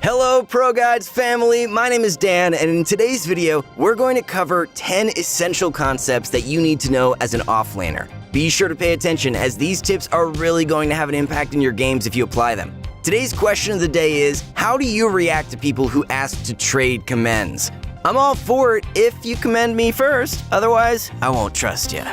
Hello Pro Guides family, my name is Dan, and in today's video, we're going to cover 10 essential concepts that you need to know as an offlaner. Be sure to pay attention, as these tips are really going to have an impact in your games if you apply them. Today's question of the day is, how do you react to people who ask to trade commends? I'm all for it if you commend me first, otherwise I won't trust you.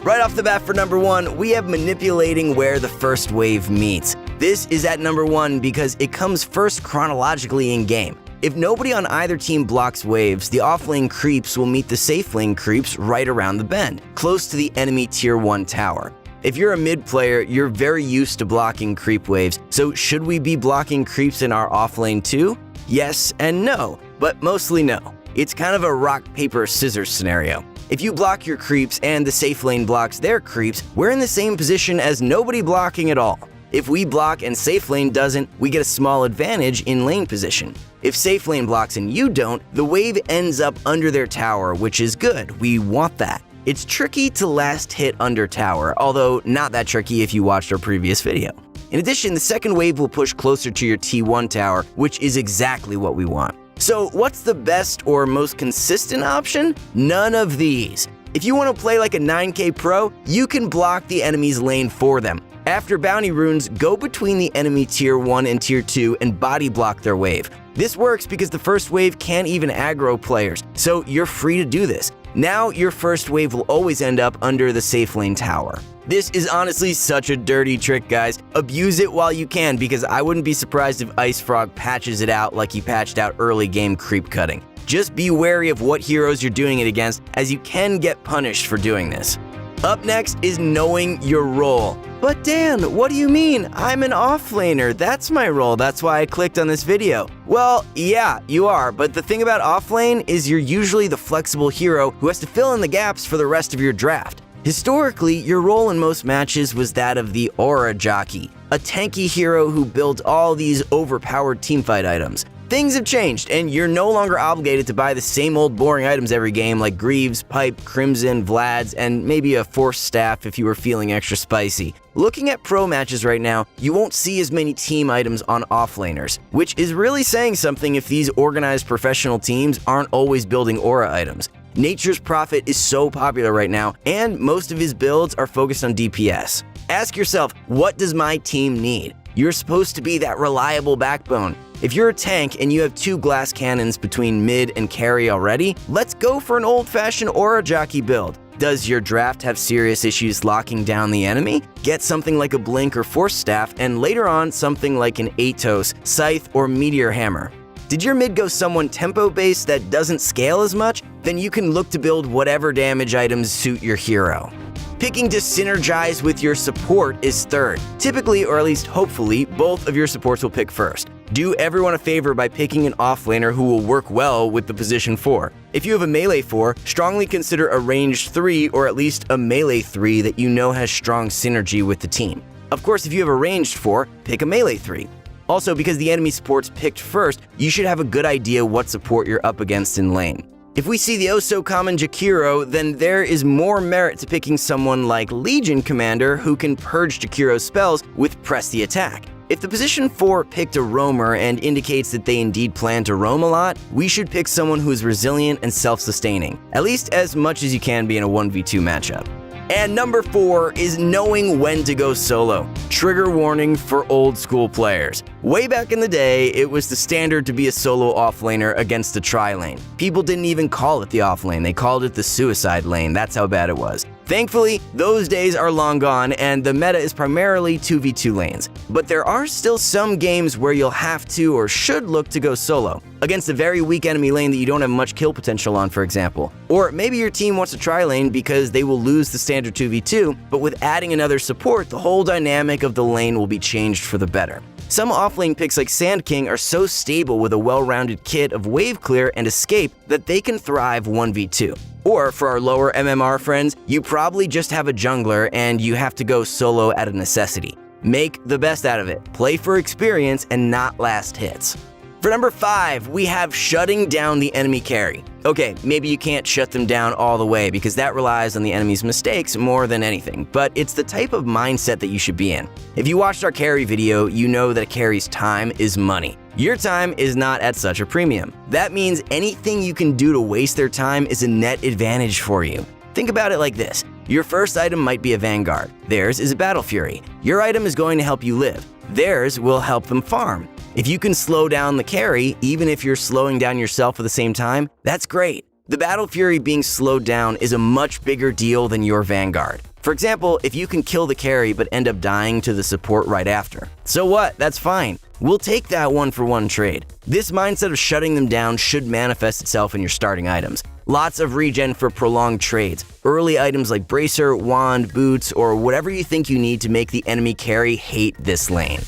Right off the bat for number one, we have manipulating where the first wave meets. This is at number one because it comes first chronologically in game. If nobody on either team blocks waves, the offlane creeps will meet the safe lane creeps right around the bend, close to the enemy tier 1 tower. If you're a mid player, you're very used to blocking creep waves, so should we be blocking creeps in our offlane too? Yes and no, but mostly no. It's kind of a rock, paper, scissors scenario. If you block your creeps and the safe lane blocks their creeps, we're in the same position as nobody blocking at all. If we block and safe lane doesn't, we get a small advantage in lane position. If safe lane blocks and you don't, the wave ends up under their tower, which is good. We want that. It's tricky to last hit under tower, although not that tricky if you watched our previous video. In addition, the second wave will push closer to your T1 tower, which is exactly what we want. So what's the best or most consistent option? None of these. If you want to play like a 9K pro, you can block the enemy's lane for them. After bounty runes, go between the enemy tier 1 and tier 2 and body block their wave. This works because the first wave can't even aggro players, so you're free to do this. Now your first wave will always end up under the safe lane tower. This is honestly such a dirty trick, guys. Abuse it while you can, because I wouldn't be surprised if Ice Frog patches it out like he patched out early game creep cutting. Just be wary of what heroes you're doing it against, as you can get punished for doing this. Up next is knowing your role. But Dan, what do you mean? I'm an offlaner. That's my role. That's why I clicked on this video. Well, yeah, you are, but the thing about offlane is you're usually the flexible hero who has to fill in the gaps for the rest of your draft. Historically, your role in most matches was that of the aura jockey, a tanky hero who built all these overpowered teamfight items. Things have changed, and you're no longer obligated to buy the same old boring items every game like Greaves, Pipe, Crimson, Vlad's, and maybe a Force Staff if you were feeling extra spicy. Looking at pro matches right now, you won't see as many team items on offlaners, which is really saying something if these organized professional teams aren't always building aura items. Nature's Prophet is so popular right now, and most of his builds are focused on DPS. Ask yourself, what does my team need? You're supposed to be that reliable backbone. If you're a tank and you have 2 glass cannons between mid and carry already, let's go for an old-fashioned aura jockey build. Does your draft have serious issues locking down the enemy? Get something like a Blink or Force Staff, and later on something like an Atos, Scythe, or Meteor Hammer. Did your mid go someone tempo-based that doesn't scale as much? Then you can look to build whatever damage items suit your hero. Picking to synergize with your support is third. Typically, or at least hopefully, both of your supports will pick first. Do everyone a favor by picking an offlaner who will work well with the position 4. If you have a melee 4, strongly consider a ranged 3 or at least a melee 3 that you know has strong synergy with the team. Of course, if you have a ranged 4, pick a melee 3. Also, because the enemy support's picked first, you should have a good idea what support you're up against in lane. If we see the oh-so-common Jakiro, then there is more merit to picking someone like Legion Commander who can purge Jakiro's spells with Press the Attack. If the position 4 picked a roamer and indicates that they indeed plan to roam a lot, we should pick someone who is resilient and self-sustaining, at least as much as you can be in a 1v2 matchup. And number 4 is knowing when to go solo. Trigger warning for old school players. Way back in the day, it was the standard to be a solo offlaner against a tri-lane. People didn't even call it the offlane, they called it the suicide lane. That's how bad it was. Thankfully, those days are long gone, and the meta is primarily 2v2 lanes. But there are still some games where you'll have to or should look to go solo, against a very weak enemy lane that you don't have much kill potential on, for example. Or maybe your team wants to tri-lane because they will lose the standard 2v2, but with adding another support, the whole dynamic of the lane will be changed for the better. Some offlane picks like Sand King are so stable with a well-rounded kit of wave clear and escape that they can thrive 1v2. Or for our lower MMR friends, you probably just have a jungler and you have to go solo out of necessity. Make the best out of it, play for experience and not last hits. For number 5, we have shutting down the enemy carry. Okay, maybe you can't shut them down all the way because that relies on the enemy's mistakes more than anything, but it's the type of mindset that you should be in. If you watched our carry video, you know that a carry's time is money. Your time is not at such a premium. That means anything you can do to waste their time is a net advantage for you. Think about it like this. Your first item might be a Vanguard. Theirs is a Battle Fury. Your item is going to help you live. Theirs will help them farm. If you can slow down the carry, even if you're slowing down yourself at the same time, that's great. The Battle Fury being slowed down is a much bigger deal than your Vanguard. For example, if you can kill the carry but end up dying to the support right after. So what? That's fine. We'll take that 1-for-1 trade. This mindset of shutting them down should manifest itself in your starting items. Lots of regen for prolonged trades. Early items like Bracer, Wand, Boots, or whatever you think you need to make the enemy carry hate this lane.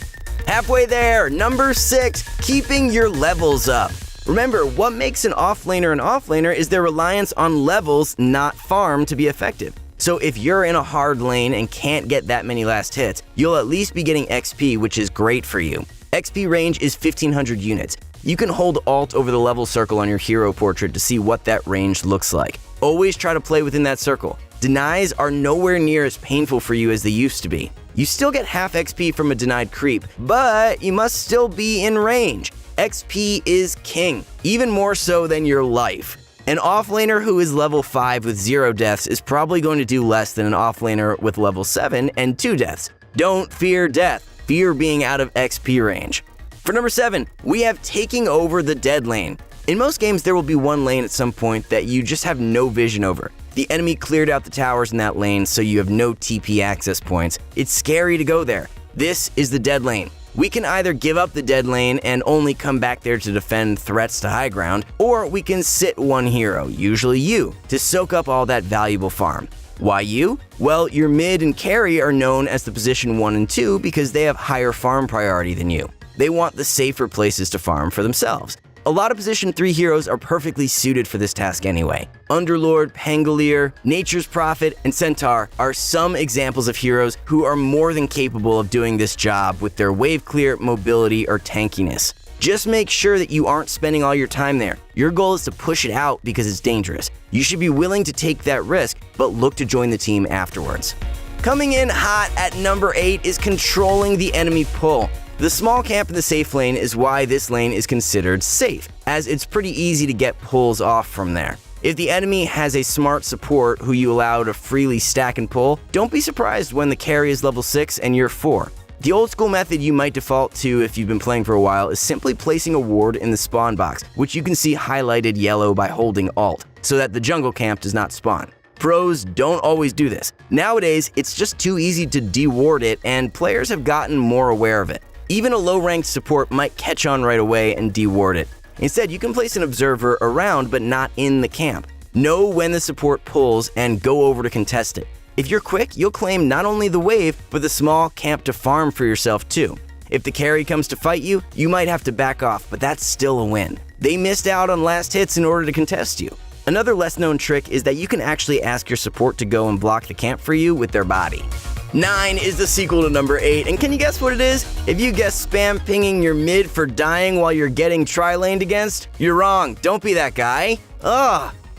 Halfway there, number 6, keeping your levels up. Remember, what makes an offlaner is their reliance on levels, not farm, to be effective. So if you're in a hard lane and can't get that many last hits, you'll at least be getting XP, which is great for you. XP range is 1500 units. You can hold Alt over the level circle on your hero portrait to see what that range looks like. Always try to play within that circle. Denies are nowhere near as painful for you as they used to be. You still get half XP from a denied creep, but you must still be in range. XP is king, even more so than your life. An offlaner who is level 5 with 0 deaths is probably going to do less than an offlaner with level 7 and 2 deaths. Don't fear death, fear being out of XP range. For number 7, we have taking over the dead lane. In most games, there will be one lane at some point that you just have no vision over. The enemy cleared out the towers in that lane, so you have no TP access points. It's scary to go there. This is the dead lane. We can either give up the dead lane and only come back there to defend threats to high ground, or we can sit one hero, usually you, to soak up all that valuable farm. Why you? Well, your mid and carry are known as the position 1 and 2 because they have higher farm priority than you. They want the safer places to farm for themselves. A lot of position 3 heroes are perfectly suited for this task anyway. Underlord, Pangolier, Nature's Prophet, and Centaur are some examples of heroes who are more than capable of doing this job with their wave clear, mobility, or tankiness. Just make sure that you aren't spending all your time there. Your goal is to push it out because it's dangerous. You should be willing to take that risk, but look to join the team afterwards. Coming in hot at number 8 is controlling the enemy pull. The small camp in the safe lane is why this lane is considered safe, as it's pretty easy to get pulls off from there. If the enemy has a smart support who you allow to freely stack and pull, don't be surprised when the carry is level 6 and you're 4. The old school method you might default to if you've been playing for a while is simply placing a ward in the spawn box, which you can see highlighted yellow by holding Alt, so that the jungle camp does not spawn. Pros don't always do this. Nowadays, it's just too easy to deward it, and players have gotten more aware of it. Even a low-ranked support might catch on right away and deward it. Instead, you can place an observer around but not in the camp. Know when the support pulls and go over to contest it. If you're quick, you'll claim not only the wave, but the small camp to farm for yourself too. If the carry comes to fight you, you might have to back off, but that's still a win. They missed out on last hits in order to contest you. Another less-known trick is that you can actually ask your support to go and block the camp for you with their body. 9 is the sequel to number 8, and can you guess what it is? If you guess spam pinging your mid for dying while you're getting tri-laned against, you're wrong. Don't be that guy.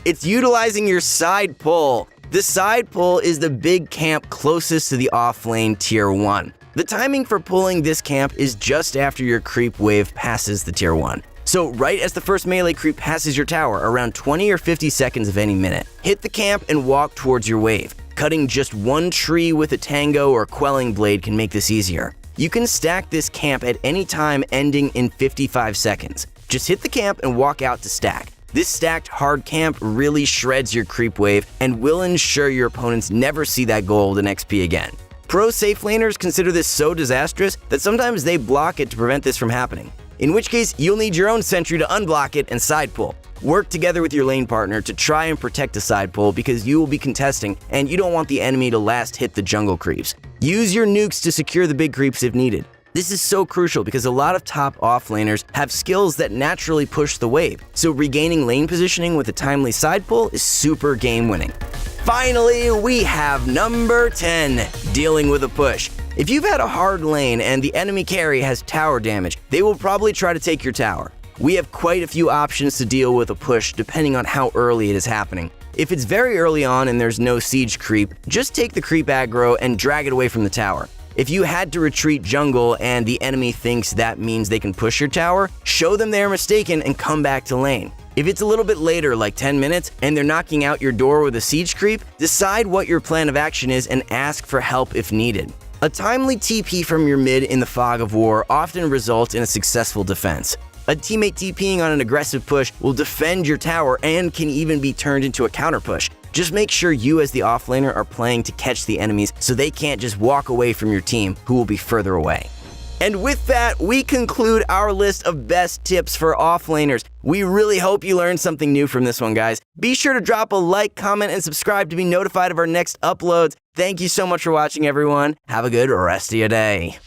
It's utilizing your side pull. The side pull is the big camp closest to the off lane tier 1. The timing for pulling this camp is just after your creep wave passes the tier 1. So right as the first melee creep passes your tower, around 20 or 50 seconds of any minute, hit the camp and walk towards your wave. Cutting just one tree with a tango or quelling blade can make this easier. You can stack this camp at any time ending in 55 seconds. Just hit the camp and walk out to stack. This stacked hard camp really shreds your creep wave and will ensure your opponents never see that gold and XP again. Pro safe laners consider this so disastrous that sometimes they block it to prevent this from happening. In which case, you'll need your own sentry to unblock it and side pull. Work together with your lane partner to try and protect the side pull because you will be contesting and you don't want the enemy to last hit the jungle creeps. Use your nukes to secure the big creeps if needed. This is so crucial because a lot of top offlaners have skills that naturally push the wave, so regaining lane positioning with a timely side pull is super game winning. Finally, we have number 10, dealing with a push. If you've had a hard lane and the enemy carry has tower damage, they will probably try to take your tower. we have quite a few options to deal with a push depending on how early it is happening. If it's very early on and there's no siege creep, just take the creep aggro and drag it away from the tower. If you had to retreat jungle and the enemy thinks that means they can push your tower, show them they are mistaken and come back to lane. If it's a little bit later, like 10 minutes, and they're knocking out your door with a siege creep, decide what your plan of action is and ask for help if needed. A timely TP from your mid in the fog of war often results in a successful defense. A teammate TPing on an aggressive push will defend your tower and can even be turned into a counter push. Just make sure you as the offlaner are playing to catch the enemies so they can't just walk away from your team who will be further away. And with that, we conclude our list of best tips for offlaners. We really hope you learned something new from this one, guys. Be sure to drop a like, comment, and subscribe to be notified of our next uploads. Thank you so much for watching, everyone. Have a good rest of your day.